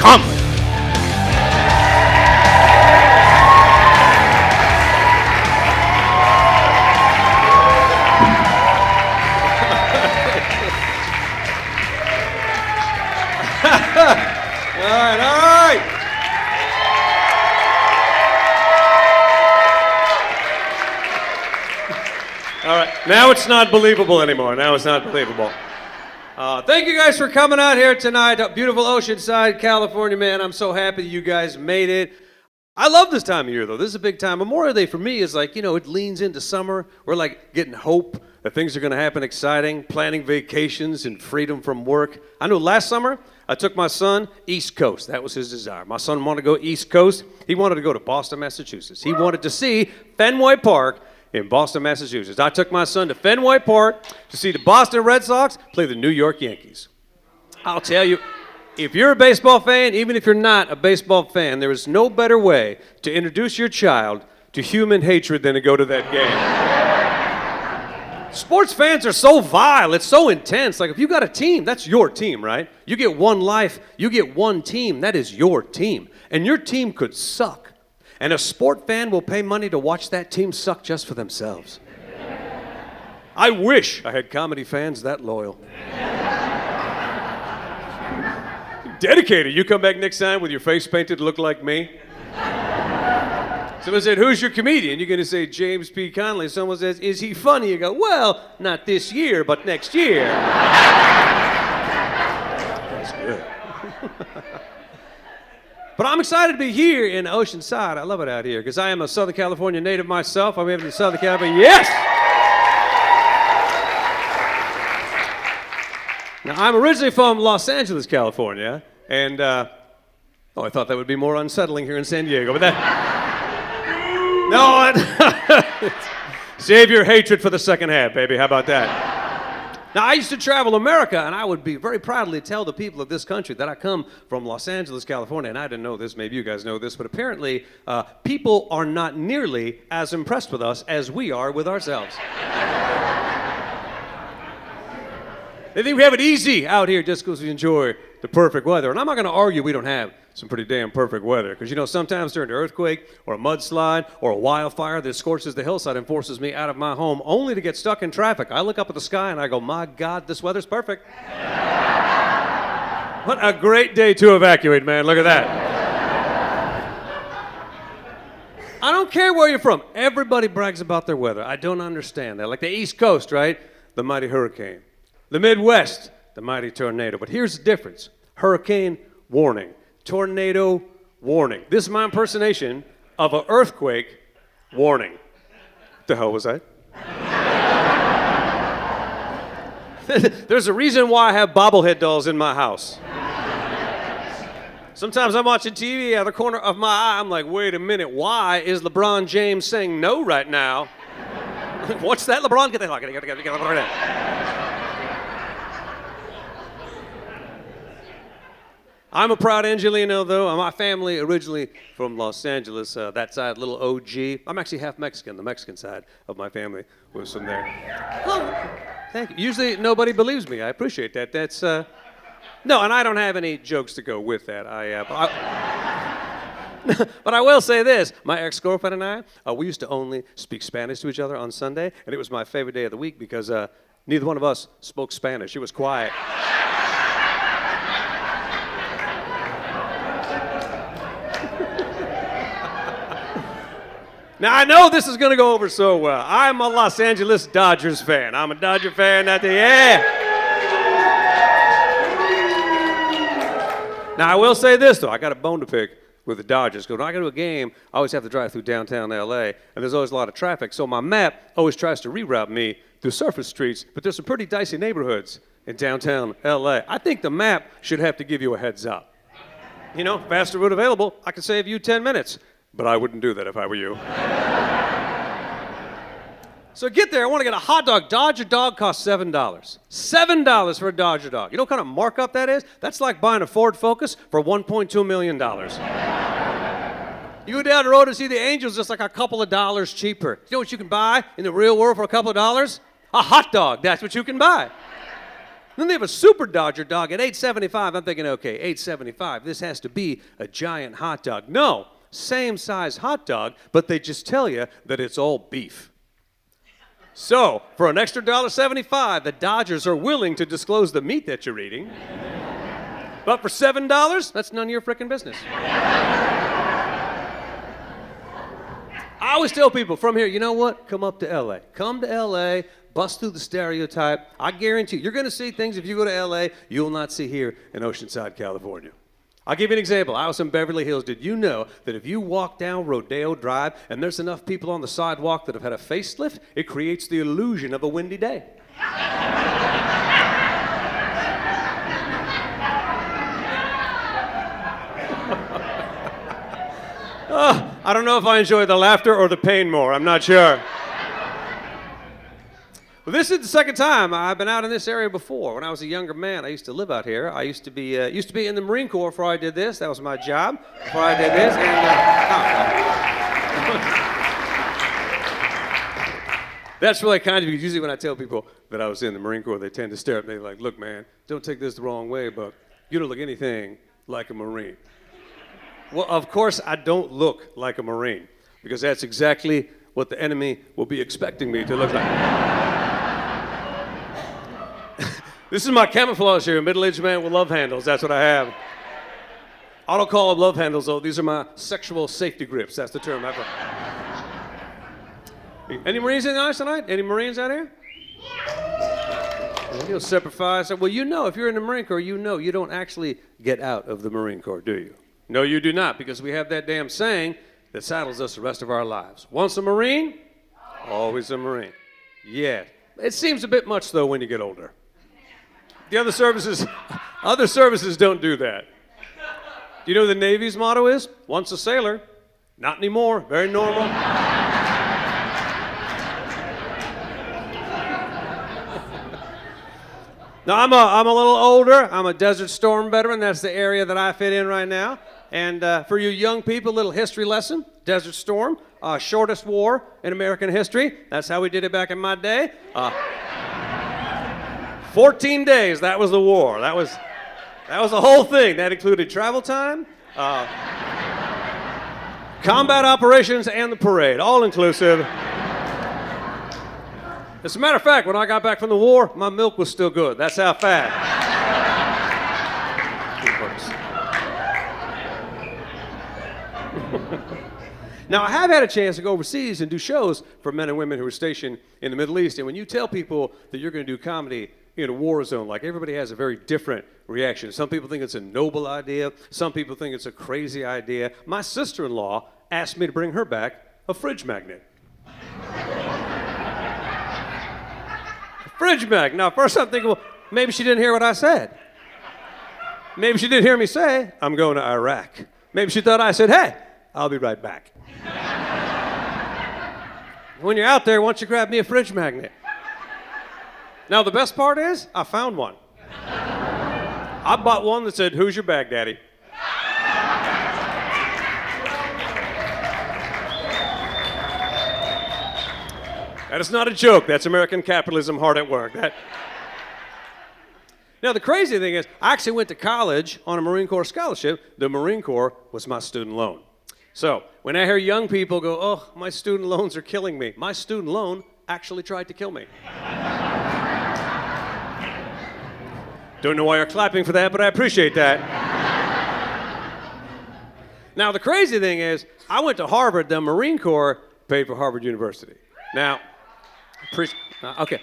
Connolly. All right, now it's not believable anymore. Now it's not believable. Thank you guys for coming out here tonight. Beautiful Oceanside, California, man. I'm so happy you guys made it. I love this time of year, though. This is a big time. Memorial Day for me is like, you know, it leans into summer. We're like getting hope that things are going to happen exciting, planning vacations and freedom from work. I know last summer, I took my son East Coast. That was his desire. My son wanted to go East Coast. He wanted to go to Boston, Massachusetts. He wanted to see Fenway Park in Boston, Massachusetts. I took my son to Fenway Park to see the Boston Red Sox play the New York Yankees. I'll tell you, if you're a baseball fan, even if you're not a baseball fan, there is no better way to introduce your child to human hatred than to go to that game. Sports fans are so vile. It's so intense. Like, if you got a team, that's your team, right? You get one life. You get one team. That is your team. And your team could suck. And a sport fan will pay money to watch that team suck just for themselves. I wish I had comedy fans that loyal. Dedicated. You come back next time with your face painted to look like me. Someone said, "Who's your comedian?" You're going to say, "James P. Connolly." Someone says, "Is he funny?" You go, "Well, not this year, but next year." That's good. But I'm excited to be here in Oceanside. I love it out here because I am a Southern California native myself. I'm living in Southern California. Yes! Now, I'm originally from Los Angeles, California, and I thought that would be more unsettling here in San Diego, but that... No, save your hatred for the second half, baby. How about that? Now, I used to travel America, and I would be very proudly tell the people of this country that I come from Los Angeles, California, and I didn't know this, maybe you guys know this, but apparently people are not nearly as impressed with us as we are with ourselves. They think we have it easy out here just because we enjoy the perfect weather. And I'm not going to argue we don't have some pretty damn perfect weather. Because, you know, sometimes during an earthquake or a mudslide or a wildfire that scorches the hillside and forces me out of my home only to get stuck in traffic, I look up at the sky and I go, my God, this weather's perfect. What a great day to evacuate, man. Look at that. I don't care where you're from. Everybody brags about their weather. I don't understand that. Like the East Coast, right? The mighty hurricane. The Midwest, the mighty tornado. But here's the difference. Hurricane, warning. Tornado, warning. This is my impersonation of an earthquake, warning. What the hell was that? There's a reason why I have bobblehead dolls in my house. Sometimes I'm watching TV out of the corner of my eye. I'm like, wait a minute. Why is LeBron James saying no right now? What's that, LeBron? Get that. I'm a proud Angelino, though. My family originally from Los Angeles, that side, little OG. I'm actually half Mexican. The Mexican side of my family was from there. Oh, thank you. Usually nobody believes me. I appreciate that. That's, no, and I don't have any jokes to go with that. But I will say this. My ex-girlfriend and I, we used to only speak Spanish to each other on Sunday, and it was my favorite day of the week because neither one of us spoke Spanish. It was quiet. Now, I know this is going to go over so well. I'm a Los Angeles Dodgers fan. I'm a Dodger fan yeah. Now, I will say this, though. I got a bone to pick with the Dodgers. Because when I go to a game, I always have to drive through downtown L.A., and there's always a lot of traffic. So my map always tries to reroute me through surface streets, but there's some pretty dicey neighborhoods in downtown L.A. I think the map should have to give you a heads up. You know, faster route available, I could save you 10 minutes. But I wouldn't do that if I were you. So get there, I want to get a hot dog. Dodger dog costs $7. $7 for a Dodger dog. You know what kind of markup that is? That's like buying a Ford Focus for $1.2 million. You go down the road and see the Angels just like a couple of dollars cheaper. You know what you can buy in the real world for a couple of dollars? A hot dog, that's what you can buy. Then they have a Super Dodger dog at $8.75. I'm thinking, okay, $8.75. This has to be a giant hot dog. No, same size hot dog, but they just tell you that it's all beef. So, for an extra $1.75, the Dodgers are willing to disclose the meat that you're eating. But for $7, that's none of your frickin' business. I always tell people from here, you know what? Come up to L.A. Come to L.A., bust through the stereotype. I guarantee you're going to see things if you go to L.A. you'll not see here in Oceanside, California. I'll give you an example. I was in Beverly Hills. Did you know that if you walk down Rodeo Drive and there's enough people on the sidewalk that have had a facelift, it creates the illusion of a windy day? I don't know if I enjoy the laughter or the pain more. I'm not sure. Well, this is the second time I've been out in this area before. When I was a younger man, I used to live out here. I used to be in the Marine Corps before I did this. That was my job before I did this. That's really kind of, because usually when I tell people that I was in the Marine Corps, they tend to stare at me like, look, man, don't take this the wrong way, but you don't look anything like a Marine. Well, of course, I don't look like a Marine, because that's exactly what the enemy will be expecting me to look like. This is my camouflage here, a middle-aged man with love handles. That's what I have. I don't call them love handles, though. These are my sexual safety grips. That's the term. Any Marines in the audience tonight? Any Marines out here? You'll simplify. Well, you know, if you're in the Marine Corps, you know you don't actually get out of the Marine Corps, do you? No, you do not, because we have that damn saying that saddles us the rest of our lives. Once a Marine, always a Marine. Yeah. It seems a bit much, though, when you get older. The other services don't do that. Do you know what the Navy's motto is? Once a sailor, not anymore. Very normal. Now, I'm a little older. I'm a Desert Storm veteran. That's the area that I fit in right now. And for you young people, a little history lesson. Desert Storm, shortest war in American history. That's how we did it back in my day. 14 days, that was the war. That was the whole thing. That included travel time, combat operations, and the parade, all inclusive. As a matter of fact, when I got back from the war, my milk was still good. That's how fast. Now, I have had a chance to go overseas and do shows for men and women who are stationed in the Middle East, and when you tell people that you're going to do comedy in a war zone, like, everybody has a very different reaction. Some people think it's a noble idea. Some people think it's a crazy idea. My sister-in-law asked me to bring her back a fridge magnet. A fridge magnet. Now, first I'm thinking, well, maybe she didn't hear what I said. Maybe she didn't hear me say, I'm going to Iraq. Maybe she thought I said, hey, I'll be right back. When you're out there, why don't you grab me a fridge magnet? Now, the best part is, I found one. I bought one that said, who's your bag daddy? That is not a joke. That's American capitalism hard at work. Now, the crazy thing is, I actually went to college on a Marine Corps scholarship. The Marine Corps was my student loan. So, when I hear young people go, oh, my student loans are killing me, my student loan actually tried to kill me. Don't know why you're clapping for that, but I appreciate that. Now, the crazy thing is, I went to Harvard. The Marine Corps paid for Harvard University. Now,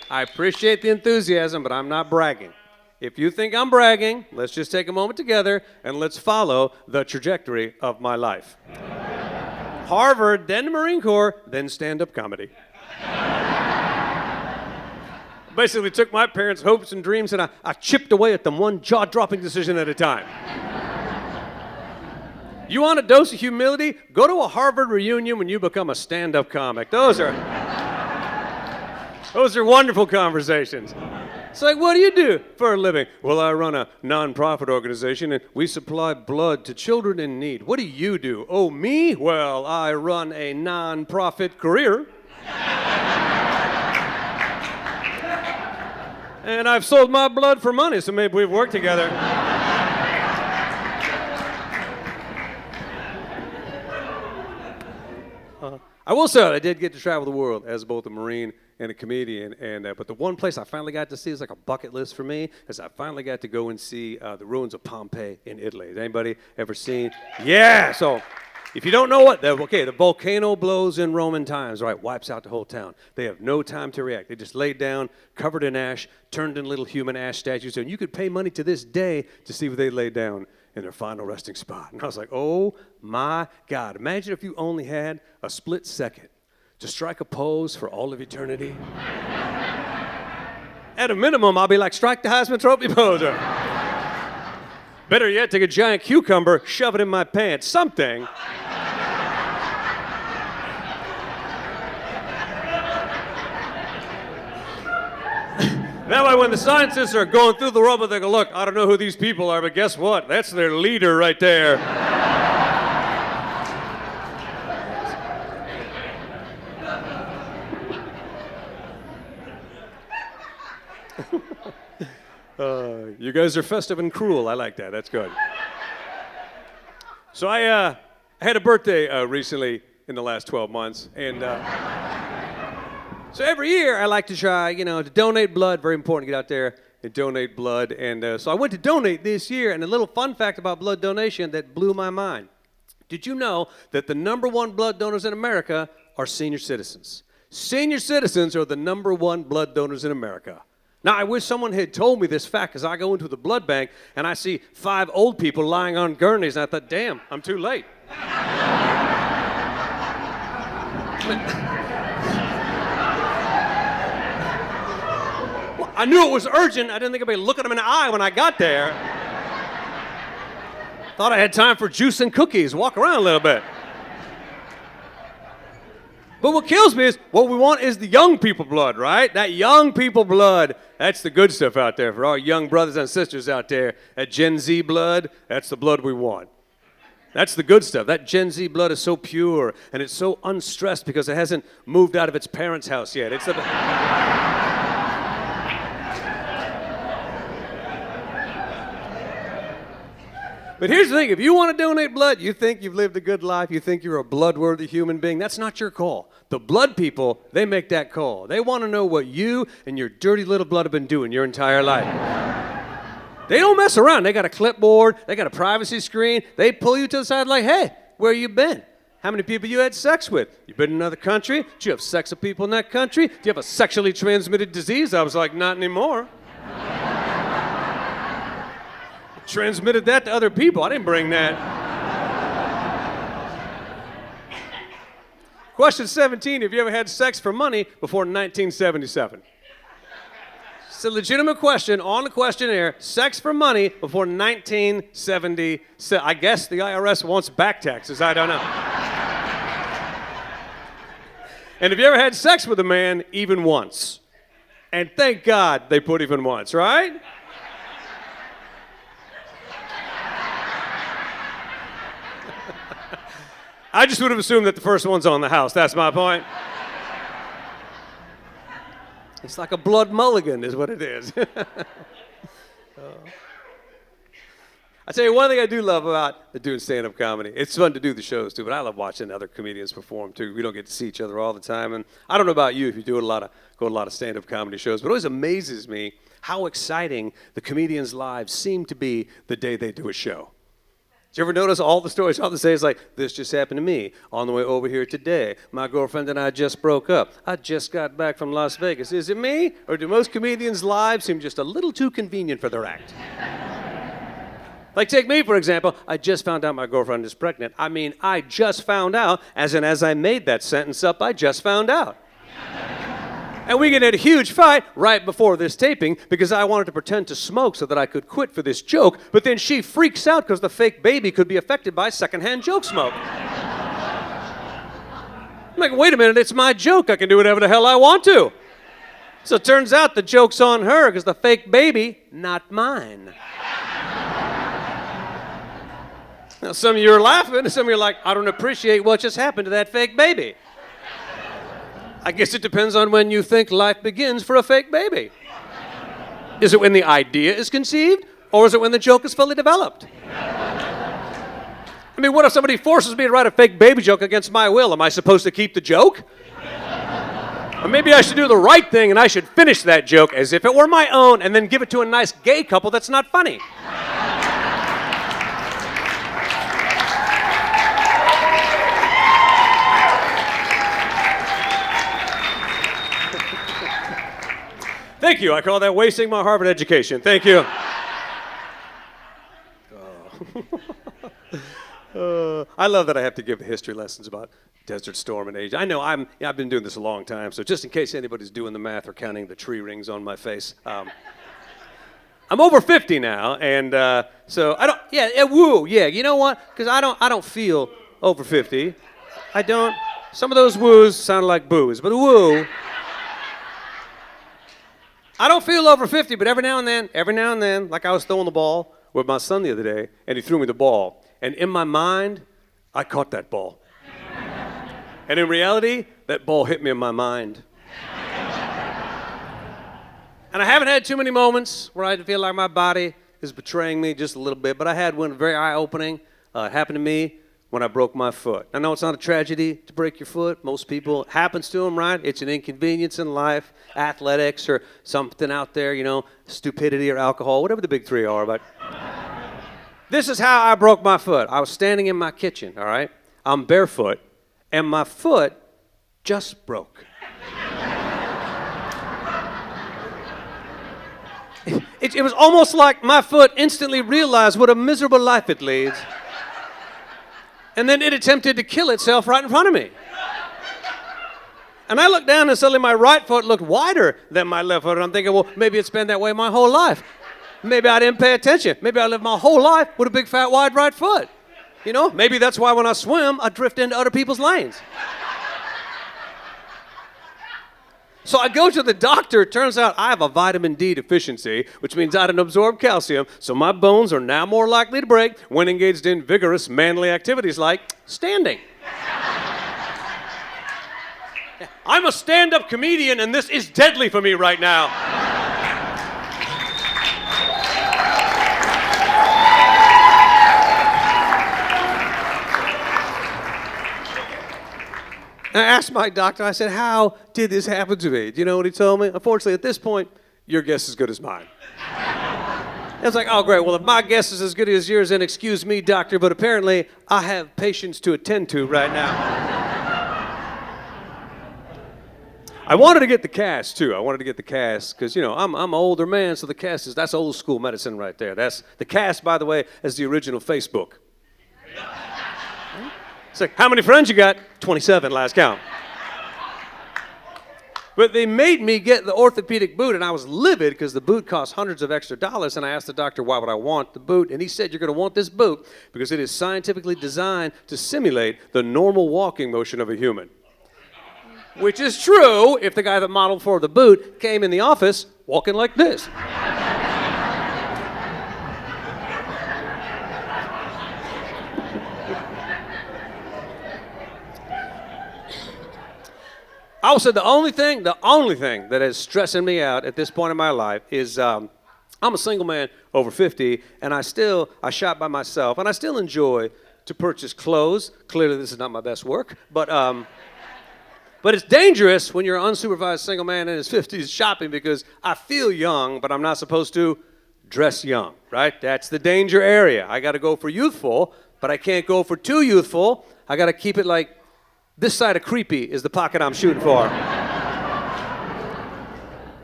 I appreciate the enthusiasm, but I'm not bragging. If you think I'm bragging, let's just take a moment together and let's follow the trajectory of my life. Harvard, then the Marine Corps, then stand-up comedy. Basically took my parents' hopes and dreams and I chipped away at them one jaw-dropping decision at a time. You want a dose of humility? Go to a Harvard reunion when you become a stand-up comic. Those are wonderful conversations. It's like, what do you do for a living? Well, I run a non-profit organization and we supply blood to children in need. What do you do? Oh, me? Well, I run a non-profit career. And I've sold my blood for money, so maybe we've worked together. I will say I did get to travel the world as both a Marine and a comedian, but the one place I finally got to see is like a bucket list for me, is I finally got to go and see the ruins of Pompeii in Italy. Has anybody ever seen? Yeah, so if you don't know what, the volcano blows in Roman times, right, wipes out the whole town. They have no time to react. They just laid down, covered in ash, turned in little human ash statues, and you could pay money to this day to see what they laid down in their final resting spot. And I was like, oh my God, imagine if you only had a split second to strike a pose for all of eternity. At a minimum, I'll be like, strike the Heisman Trophy pose. Or better yet, take a giant cucumber, shove it in my pants, something. That way, when the scientists are going through the rubble, they go, look, I don't know who these people are, but guess what? That's their leader right there. You guys are festive and cruel. I like that. That's good. So I had a birthday recently in the last 12 months, and so every year I like to try, to donate blood. Very important to get out there and donate blood. And so I went to donate this year, and a little fun fact about blood donation that blew my mind. Did you know that the #1 blood donors in America are senior citizens? Senior citizens are the #1 blood donors in America. Now, I wish someone had told me this fact, because I go into the blood bank and I see 5 old people lying on gurneys, and I thought, damn, I'm too late. Well, I knew it was urgent. I didn't think I'd be looking them in the eye when I got there. Thought I had time for juice and cookies, walk around a little bit. But what kills me is, what we want is the young people blood, right? That young people blood, that's the good stuff out there. For our young brothers and sisters out there, that Gen Z blood, that's the blood we want. That's the good stuff. That Gen Z blood is so pure, and it's so unstressed because it hasn't moved out of its parents' house yet. It's the... But here's the thing, if you want to donate blood, you think you've lived a good life, you think you're a blood-worthy human being, that's not your call. The blood people, they make that call. They want to know what you and your dirty little blood have been doing your entire life. They don't mess around. They got a clipboard, they got a privacy screen, they pull you to the side like, hey, where you been? How many people you had sex with? You been in another country? Do you have sex with people in that country? Do you have a sexually transmitted disease? I was like, not anymore. Transmitted that to other people. I didn't bring that. Question 17, have you ever had sex for money before 1977? It's a legitimate question on the questionnaire. Sex for money before 1977. I guess the IRS wants back taxes. I don't know. And have you ever had sex with a man even once? And thank God they put even once, right? I just would have assumed that the first one's on the house. That's my point. It's like a blood mulligan is what it is. I tell you, one thing I do love about doing stand-up comedy, it's fun to do the shows too, but I love watching other comedians perform too. We don't get to see each other all the time. And I don't know about you if you go to a lot of stand-up comedy shows, but it always amazes me how exciting the comedians' lives seem to be the day they do a show. Did you ever notice all the stories all the say? It's like, this just happened to me on the way over here today. My girlfriend and I just broke up. I just got back from Las Vegas. Is it me? Or do most comedians' lives seem just a little too convenient for their act? Like, take me, for example. I just found out my girlfriend is pregnant. I mean, I just found out, as in as I made that sentence up, I just found out. And we get in a huge fight right before this taping because I wanted to pretend to smoke so that I could quit for this joke, but then she freaks out because the fake baby could be affected by secondhand joke smoke. I'm like, wait a minute, it's my joke. I can do whatever the hell I want to. So it turns out the joke's on her because the fake baby, not mine. Now, some of you are laughing, and some of you are like, I don't appreciate what just happened to that fake baby. I guess it depends on when you think life begins for a fake baby. Is it when the idea is conceived, or is it when the joke is fully developed? I mean, what if somebody forces me to write a fake baby joke against my will? Am I supposed to keep the joke? Or maybe I should do the right thing and I should finish that joke as if it were my own and then give it to a nice gay couple that's not funny. Thank you. I call that wasting my Harvard education. Thank you. I love that I have to give history lessons about Desert Storm and age. I know I've been doing this a long time, so just in case anybody's doing the math or counting the tree rings on my face, I'm over 50 now, and so I don't. Woo. Yeah, you know what? Because I don't feel over 50. I don't. Some of those woos sound like boos, but woo. I don't feel over 50, but every now and then, like I was throwing the ball with my son the other day, and he threw me the ball. And in my mind, I caught that ball. And in reality, that ball hit me in my mind. And I haven't had too many moments where I feel like my body is betraying me just a little bit, but I had one very eye-opening. It happened to me when I broke my foot. I know it's not a tragedy to break your foot. Most people, it happens to them, right? It's an inconvenience in life, athletics or something out there, you know, stupidity or alcohol, whatever the big three are. But this is how I broke my foot. I was standing in my kitchen, all right? I'm barefoot, and my foot just broke. It was almost like my foot instantly realized what a miserable life it leads. And then it attempted to kill itself right in front of me. And I looked down and suddenly my right foot looked wider than my left foot. And I'm thinking, well, maybe it's been that way my whole life. Maybe I didn't pay attention. Maybe I lived my whole life with a big, fat, wide right foot. You know, maybe that's why when I swim, I drift into other people's lanes. So I go to the doctor. It turns out I have a vitamin D deficiency, which means I don't absorb calcium, so my bones are now more likely to break when engaged in vigorous, manly activities like standing. I'm a stand-up comedian, and this is deadly for me right now. And I asked my doctor, I said, how did this happen to me? Do you know what he told me? Unfortunately, at this point, your guess is as good as mine. I was like, oh, great. Well, if my guess is as good as yours, then excuse me, doctor, but apparently I have patients to attend to right now. I wanted to get the cast, too. I wanted to get the cast because, you know, I'm an older man, so the cast that's old school medicine right there. That's the cast, by the way, is the original Facebook. It's like, how many friends you got? 27, last count. But they made me get the orthopedic boot, and I was livid because the boot cost hundreds of extra dollars, and I asked the doctor, why would I want the boot? And he said, you're going to want this boot because it is scientifically designed to simulate the normal walking motion of a human. Which is true if the guy that modeled for the boot came in the office walking like this. I will say the only thing that is stressing me out at this point in my life is I'm a single man over 50, and I shop by myself, and I still enjoy to purchase clothes. Clearly, this is not my best work, but it's dangerous when you're an unsupervised single man in his 50s shopping because I feel young, but I'm not supposed to dress young, right? That's the danger area. I got to go for youthful, but I can't go for too youthful. I got to keep it like this side of creepy is the pocket I'm shooting for.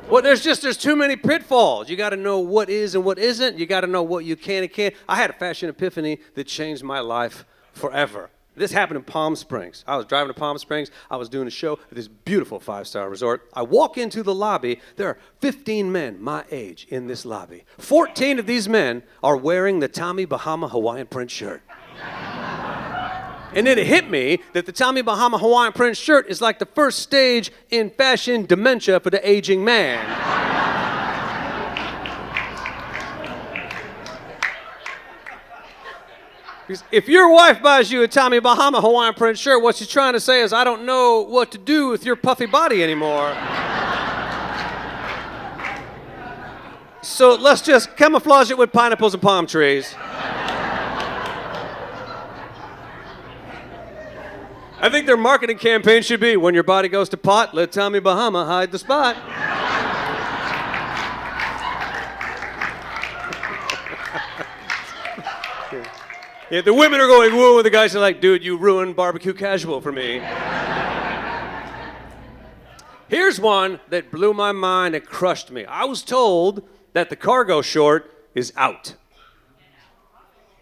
Well, there's too many pitfalls. You got to know what is and what isn't. You got to know what you can and can't. I had a fashion epiphany that changed my life forever. This happened in Palm Springs. I was driving to Palm Springs. I was doing a show at this beautiful 5-star resort. I walk into the lobby. There are 15 men my age in this lobby. 14 of these men are wearing the Tommy Bahama Hawaiian print shirt. And then it hit me that the Tommy Bahama Hawaiian print shirt is like the first stage in fashion dementia for the aging man. Because if your wife buys you a Tommy Bahama Hawaiian print shirt, what she's trying to say is, I don't know what to do with your puffy body anymore. So let's just camouflage it with pineapples and palm trees. I think their marketing campaign should be, when your body goes to pot, let Tommy Bahama hide the spot. Yeah, the women are going woo, and the guys are like, dude, you ruined barbecue casual for me. Here's one that blew my mind and crushed me. I was told that the cargo short is out.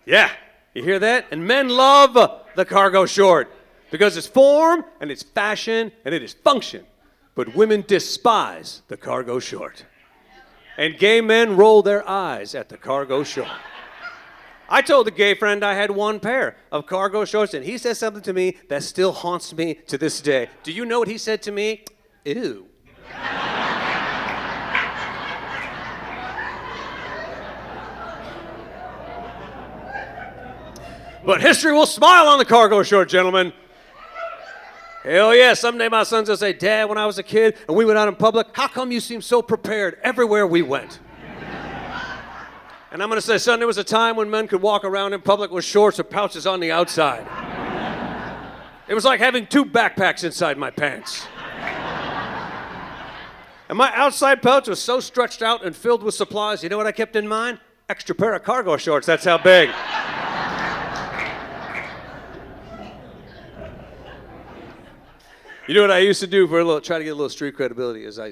Yeah, you hear that? And men love the cargo short because it's form and it's fashion and it is function. But women despise the cargo short. And gay men roll their eyes at the cargo short. I told a gay friend I had one pair of cargo shorts, and he said something to me that still haunts me to this day. Do you know what he said to me? Ew. But history will smile on the cargo short, gentlemen. Hell yeah, someday my son's gonna say, Dad, when I was a kid and we went out in public, how come you seem so prepared everywhere we went? And I'm going to say, son, there was a time when men could walk around in public with shorts or pouches on the outside. It was like having 2 backpacks inside my pants. And my outside pouch was so stretched out and filled with supplies, you know what I kept in mind? Extra pair of cargo shorts, that's how big. You know what I used to do for try to get a little street credibility is I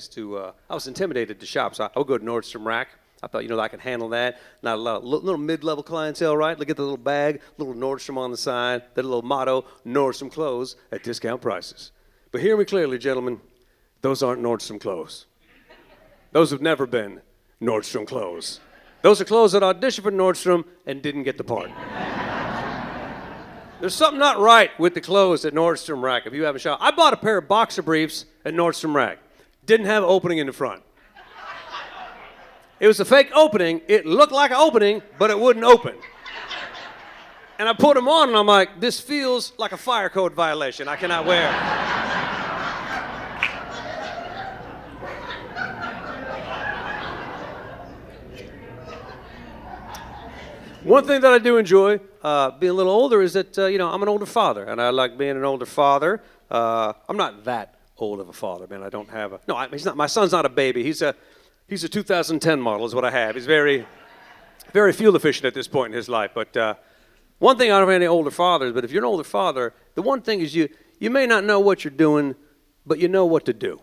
was intimidated to shop, so I would go to Nordstrom Rack. I thought, I could handle that. Not a lot, little mid-level clientele, right? Look at the little bag, little Nordstrom on the side, that little motto, Nordstrom clothes at discount prices. But hear me clearly, gentlemen, those aren't Nordstrom clothes. Those have never been Nordstrom clothes. Those are clothes that auditioned for Nordstrom and didn't get the part. There's something not right with the clothes at Nordstrom Rack if you haven't shopped. I bought a pair of boxer briefs at Nordstrom Rack. Didn't have an opening in the front. It was a fake opening. It looked like an opening, but it wouldn't open. And I put them on, and I'm like, this feels like a fire code violation. I cannot wear. One thing that I do enjoy, being a little older, is that, I'm an older father, and I like being an older father. I'm not that old of a father, man. I don't have a... No, he's not. My son's not a baby. He's a 2010 model is what I have. He's very, very fuel efficient at this point in his life. But one thing, I don't have any older fathers, but if you're an older father, the one thing is you may not know what you're doing, but you know what to do.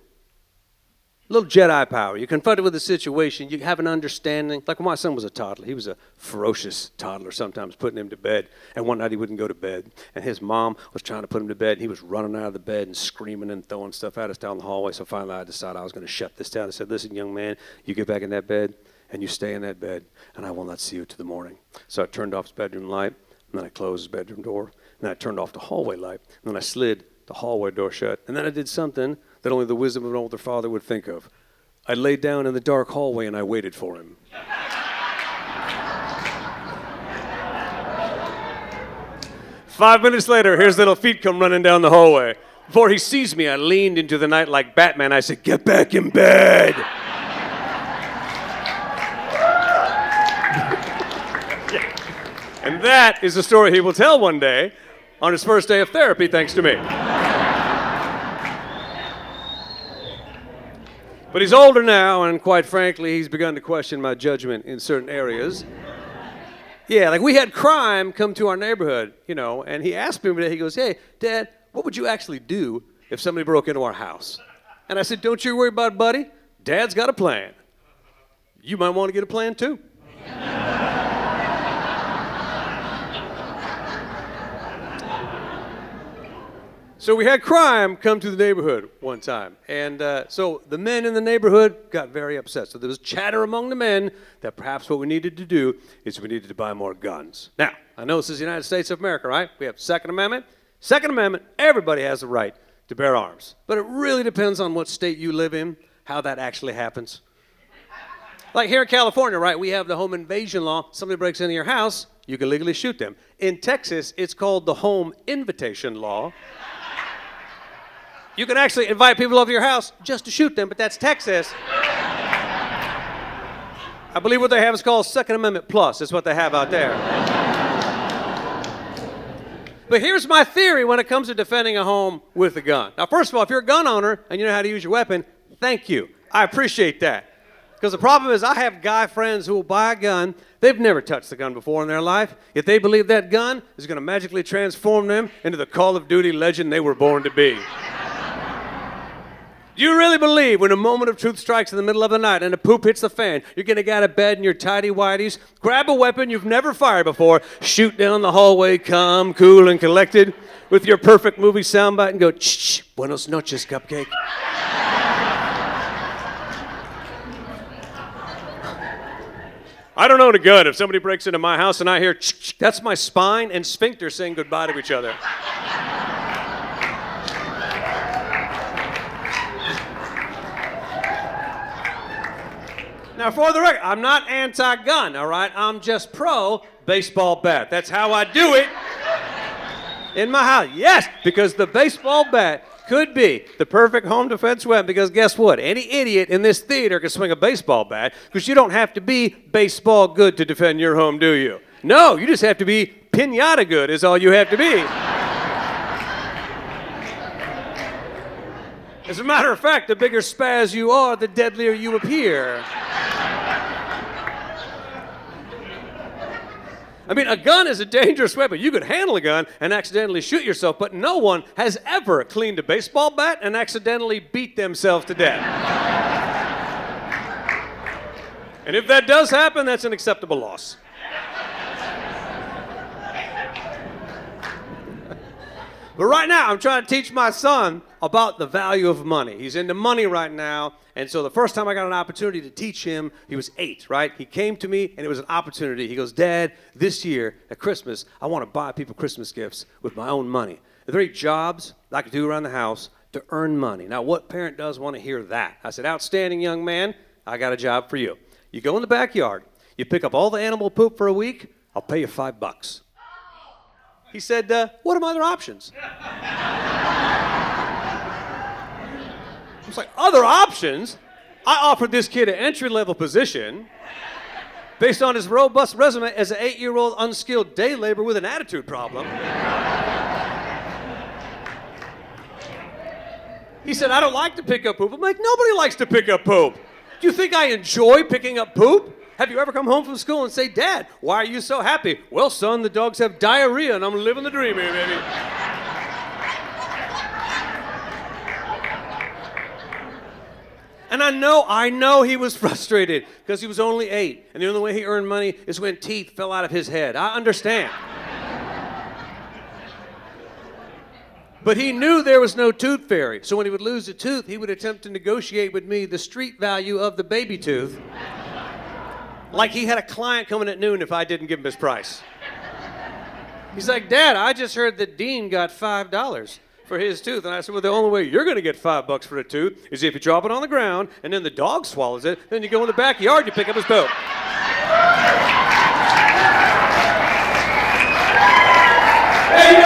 A little Jedi power. You're confronted with a situation, you have an understanding. Like when my son was a toddler, he was a ferocious toddler, sometimes putting him to bed. And one night he wouldn't go to bed. And his mom was trying to put him to bed. And he was running out of the bed and screaming and throwing stuff at us down the hallway. So finally I decided I was going to shut this down. I said, listen, young man, you get back in that bed and you stay in that bed and I will not see you till the morning. So I turned off his bedroom light and then I closed his bedroom door. And then I turned off the hallway light. And then I slid the hallway door shut. And then I did something that only the wisdom of an older father would think of. I laid down in the dark hallway and I waited for him. 5 minutes later, here's little feet come running down the hallway. Before he sees me, I leaned into the night like Batman. I said, get back in bed. And that is the story he will tell one day on his first day of therapy, thanks to me. But he's older now, and quite frankly, he's begun to question my judgment in certain areas. Yeah, like we had crime come to our neighborhood, and he asked me one day, he goes, hey, Dad, what would you actually do if somebody broke into our house? And I said, don't you worry about it, buddy. Dad's got a plan. You might want to get a plan, too. So we had crime come to the neighborhood one time. And so the men in the neighborhood got very upset. So there was chatter among the men that perhaps what we needed to do is we needed to buy more guns. Now, I know this is the United States of America, right? We have Second Amendment. Second Amendment, everybody has the right to bear arms. But it really depends on what state you live in, how that actually happens. Like here in California, right, we have the home invasion law. Somebody breaks into your house, you can legally shoot them. In Texas, it's called the home invitation law. You can actually invite people over to your house just to shoot them, but that's Texas. I believe what they have is called Second Amendment Plus. That's what they have out there. But here's my theory when it comes to defending a home with a gun. Now, first of all, if you're a gun owner and you know how to use your weapon, thank you. I appreciate that. Because the problem is I have guy friends who will buy a gun. They've never touched a gun before in their life, yet they believe that gun is going to magically transform them into the Call of Duty legend they were born to be. Do you really believe when a moment of truth strikes in the middle of the night and the poop hits the fan, you're going to get out of bed in your tighty-whities, grab a weapon you've never fired before, shoot down the hallway, calm, cool, and collected, with your perfect movie soundbite and go, shh, buenos noches, cupcake? I don't own a gun. If somebody breaks into my house and I hear, that's my spine and sphincter saying goodbye to each other. Now, for the record, I'm not anti-gun, all right? I'm just pro-baseball bat. That's how I do it in my house. Yes, because the baseball bat could be the perfect home defense weapon, because guess what? Any idiot in this theater can swing a baseball bat, because you don't have to be baseball good to defend your home, do you? No, you just have to be piñata good is all you have to be. As a matter of fact, the bigger spaz you are, the deadlier you appear. I mean, a gun is a dangerous weapon. You could handle a gun and accidentally shoot yourself, but no one has ever cleaned a baseball bat and accidentally beat themselves to death. And if that does happen, that's an acceptable loss. But right now, I'm trying to teach my son about the value of money. He's into money right now, and so the first time I got an opportunity to teach him, he was 8, right? He came to me, and it was an opportunity. He goes, Dad, this year at Christmas, I want to buy people Christmas gifts with my own money. Are there any jobs I could do around the house to earn money? Now, what parent does want to hear that? I said, outstanding, young man. I got a job for you. You go in the backyard. You pick up all the animal poop for a week. I'll pay you $5. He said, what are my other options? I was like, other options? I offered this kid an entry-level position based on his robust resume as an 8-year-old unskilled day laborer with an attitude problem. He said, I don't like to pick up poop. I'm like, nobody likes to pick up poop. Do you think I enjoy picking up poop? Have you ever come home from school and say, Dad, why are you so happy? Well, son, the dogs have diarrhea and I'm living the dream here, baby. And I know he was frustrated because he was only 8. And the only way he earned money is when teeth fell out of his head. I understand. But he knew there was no tooth fairy. So when he would lose a tooth, he would attempt to negotiate with me the street value of the baby tooth. Like he had a client coming at noon if I didn't give him his price. He's like, Dad, I just heard that Dean got $5 for his tooth. And I said, well, the only way you're going to get $5 for a tooth is if you drop it on the ground and then the dog swallows it. Then you go in the backyard, you pick up his poop. Hey,